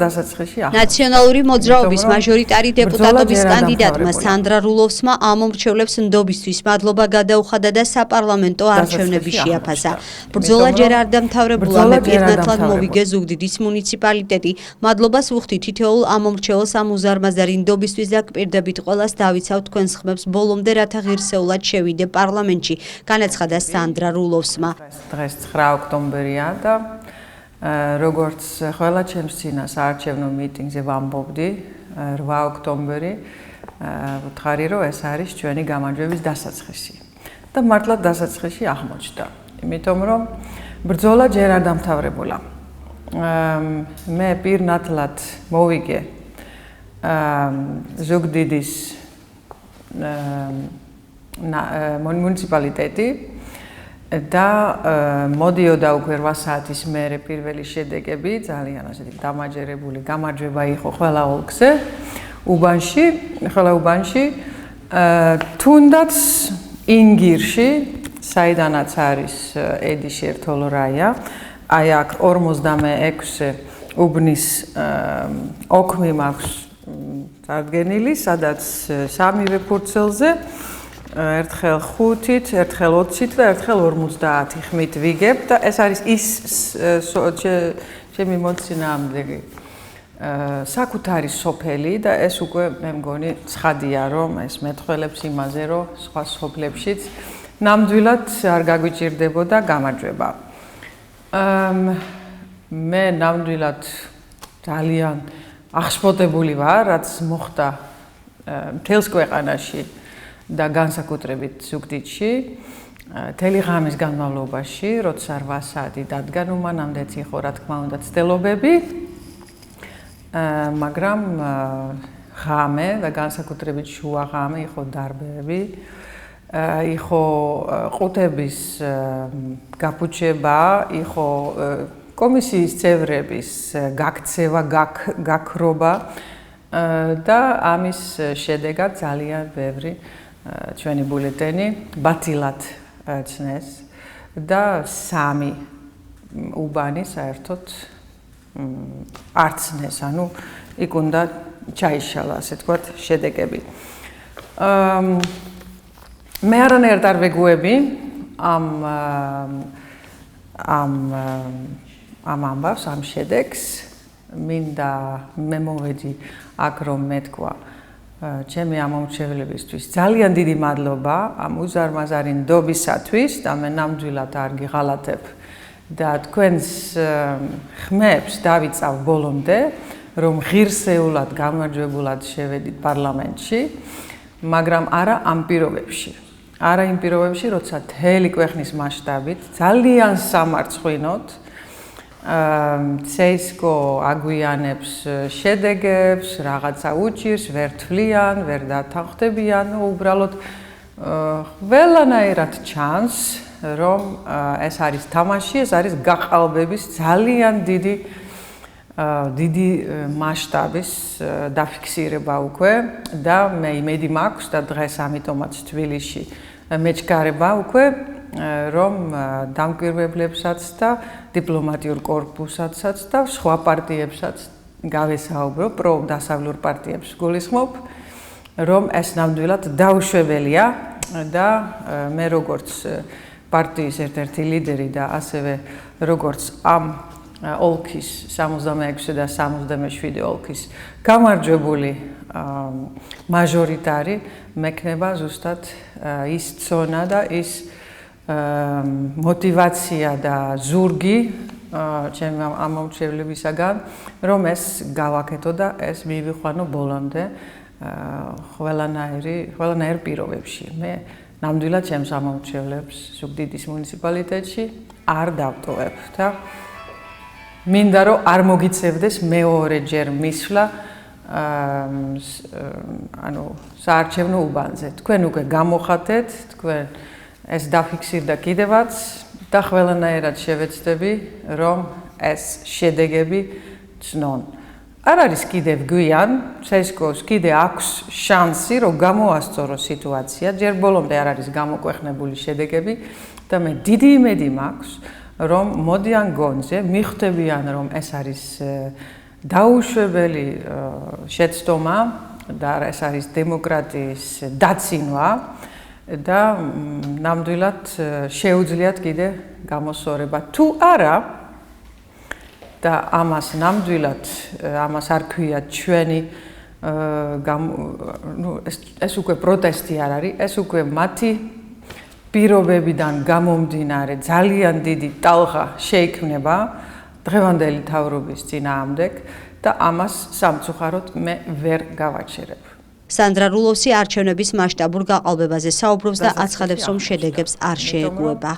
ნაციონალური მოძრაობის მაჟორიტარი დეპუტატობის კანდიდატმა სანდრა რულოვსმა ამომრჩევლებს ნდობისთვის მადლობა გადაუხადა და საპარლამენტო არჩევნები შეაფასა. ბრძოლა ჯერ არ დამთავრებულა, მე პირნათლად მოვიგე ზუგდიდის მუნიციპალიტეტი. მადლობას ვუხდი თითოეულ ამომრჩეველს ამ უზარმაზარი ნდობისთვის და გპირდებით ყველას დავიცავ თქვენს ხმებს ბოლომდე, რათა ღირსეულად შევიდე პარლამენტში, განაცხადა სანდრა რულოვსმა. დღეს 9 ოქტომბერია და როგორც ყველა ჩემს წინა საარჩევნო მიტინგზე ვამბობდი 8 ოქტომბერი ვთხარი რომ ეს არის ჩვენი გამარჯვების დასაწყისი და მართლაც დასაწყისი აღმოჩნდა იმიტომ რომ ბრძოლა ჯერ არ დამთავრებულა მე პირნათლად მოვიგე ზუგდიდის მუნიციპალიტეტი და მოდიოდა უკვე 8 საათის მერე პირველი შედეგები ძალიან ასეთი დამაჯერებული გამარჯვება იყო ყველა ოლქზე უბანში თუნდაც ინგირში საიდანაც არის ედის ერთოლო რაია აი აქ 46-ე უბნის ოქმი მაქვს წარდგენილი სადაც სამივე ფურცელზე ერთხელ 5-ით, ერთხელ 20-ით და ერთხელ 50 ხმით ვიგებ და ეს არის ის ჩემი მოწინააღმდეგე საკუთარი სოფელი და ეს უკვე მე მგონი ცხადია რომ ეს მეტყველებს იმაზე რომ სხვა სოფლებშიც ნამდვილად არ გაგვიჭირდებოდა გამარჯვება. მე ნამდვილად ძალიან აღშფოთებული ვარ რაც მოხდა მთელს ქვეყანაში და განსაკუთრებით ზუგდიდში მთელი ღამის განმავლობაში, როცა 8 საათი დადგა, ნუ მანამდეც იყო რა თქმა უნდა ცდელობები, მაგრამ ღამე და განსაკუთრებით შუა ღამე იყო დარბეები, იყო ყუთების გაფუჩება, იყო კომისიის წევრების გაქცევა, გაქრობა და ამის შედეგად ძალიან ბევრი ჩვენი ბულეტენი ბათილად ცნეს და 3 უბანი საერთოდ არ ცნეს, ანუ იქ უნდა ჩაიშალა, ასე თქვათ, შედეგები. მე არანაირად არ ვეგუები ამ ამბავს, ამ შედეგს, მინდა მე მოვედი აქ რომ მეთქვა ჩემი ამომრჩევლებისთვის ძალიან დიდი მადლობა ამ უზარმაზარი ნდობისათვის და მე ნამდვილად არ გიღალატებ და თქვენს ხმებს დავიცავ ბოლომდე რომ ღირსეულად გამარჯვებულად შევედით პარლამენტში მაგრამ არა ამ პირობებში არა იმ პირობებში როცა მთელი ქვეყნის მასშტაბით ძალიან სამარცხვინოთ ცეისკო აგვიანებს შედეგებს, რაღაცა უჭირს, ვერ თვლიან, ვერ დათანხმდებიან, უბრალოდ ყველანაირად ჩანს, რომ ეს არის თამაში, ეს არის გაყალბების ძალიან დიდი მასშტაბის დაფიქსირება უკვე და მე იმედი მაქვს და დღეს ამიტომაც თბილისში მეჩქარება უკვე რომ დამკვირვებლებსაც და დიპლომატიურ კორპუსაცაც და სხვა პარტიებსაც გავესაუბრო, პროდასავლურ პარტიებს გულისხმობ, რომ ეს ნამდვილად დაუშვებელია და მე როგორც პარტიის ერთ-ერთი ლიდერი და ასევე როგორც ამ ოლქის 66 და 77 ოლქის გამარჯვებული მაჟორიტარი მექნება ზუსტად ის ცონა და ის motivația da zurgi ce am amomrჩევლებისაგან რომ ეს გავაკეთო და ეს მივიყვანო ბოლომდე ყველანაირ პირობებში მე ნამდვილად ჩემს ამომრჩევლებს ზუგდიდის მუნიციპალიტეტში არ დავტოვებ და მინდა რომ არ მოგიწევდეს მეორეჯერ მისვლა ანუ საარჩევნო უბანზე თქვენ უკვე გამოხატეთ თქვენ ეს დაფიქსირდა კიდევაც და ყველანაირად შევეცდები რომ ეს შედეგები ცნონ არ არის კიდევ გვიან ცესკოს კიდე აქვს შანსი რომ გამოასწორო სიტუაცია ჯერ ბოლომდე არ არის გამოქვეყნებული შედეგები და მე დიდი იმედი მაქვს რომ მოდიან გონზე მიხვდებიან რომ ეს არის დაუშვებელი შეცდომა და ეს არის დემოკრატიის დაცინვა და ნამდვილად შეუძლიათ კიდე გამოსწორება. თუ არა და ამას ნამდვილად ამას არ ქვია ჩვენი ეს უკვე პროტესტი არ არის, ეს უკვე მათი პირობებიდან გამომდინარე ძალიან დიდი ტალღა შეიქმნება დღევანდელი თავრობის წინააღმდეგ და ამას სამწუხაროდ მე ვერ გავაჩერებ. სანდრა რულოვსი არჩევნების მასშტაბურ გაყალბებაზე საუბრობს და აცხადებს, რომ შედეგებს არ შეეგუება.